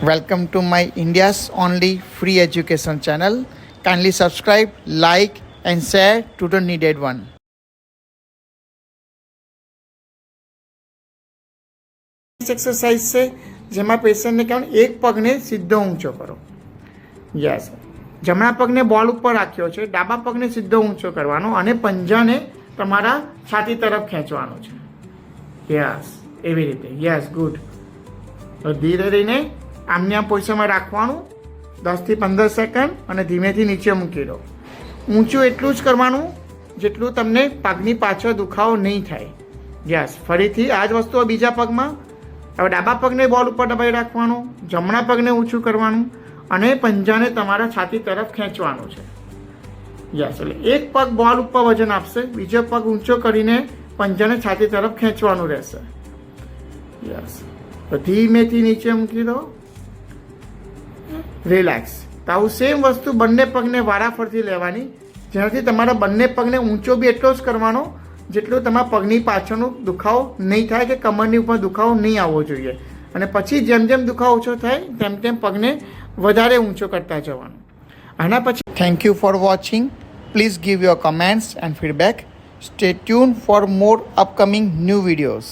Welcome to my India's only free education channel. Kindly subscribe, like and share to the needed one. Exercise છે જેમાં પેશન્ટને કહેવાનું એક પગને સીધો ઊંચો કરો. યસ, જમણા પગને બોલ ઉપર રાખ્યો છે, ડાબા પગને સીધો ઊંચો કરવાનો અને પંજાને તમારા છાતી તરફ ખેંચવાનો છે. યસ, એવી રીતે. Yes, good. તો ધીરે રહીને આમને આમ પોઝિશનમાં રાખવાનું 10 થી 15 સેકન્ડ અને ધીમેથી નીચે મૂકી દો. ઊંચું એટલું જ કરવાનું જેટલું તમને પગની પાછળ દુખાવો નહીં થાય. યસ, ફરીથી આ જ વસ્તુ બીજા પગમાં. હવે ડાબા પગને બોલ ઉપર દબાઈ રાખવાનું, જમણા પગને ઊંચું કરવાનું અને પંજાને તમારા છાતી તરફ ખેંચવાનું છે. યસ, એટલે એક પગ બોલ ઉપર વજન આપશે, બીજો પગ ઊંચો કરીને પંજાને છાતી તરફ ખેંચવાનું રહેશે. યસ, તો ધીમેથી નીચે મૂકી દો. રિલેક્સ. તો આવું સેમ વસ્તુ બંને પગને વારાફરતી લેવાની, જેનાથી તમારા બંને પગને ઊંચો બી એટલો જ કરવાનો જેટલું તમારા પગની પાછળનો દુખાવો નહીં થાય કે કમરની ઉપર દુખાવો નહીં આવવો જોઈએ. અને પછી જેમ જેમ દુખાવો ઓછો થાય તેમ તેમ પગને વધારે ઊંચો કરતા જવાનું. આના પછી thank you for watching. Please give your comments and feedback. Stay tune for more upcoming new videos.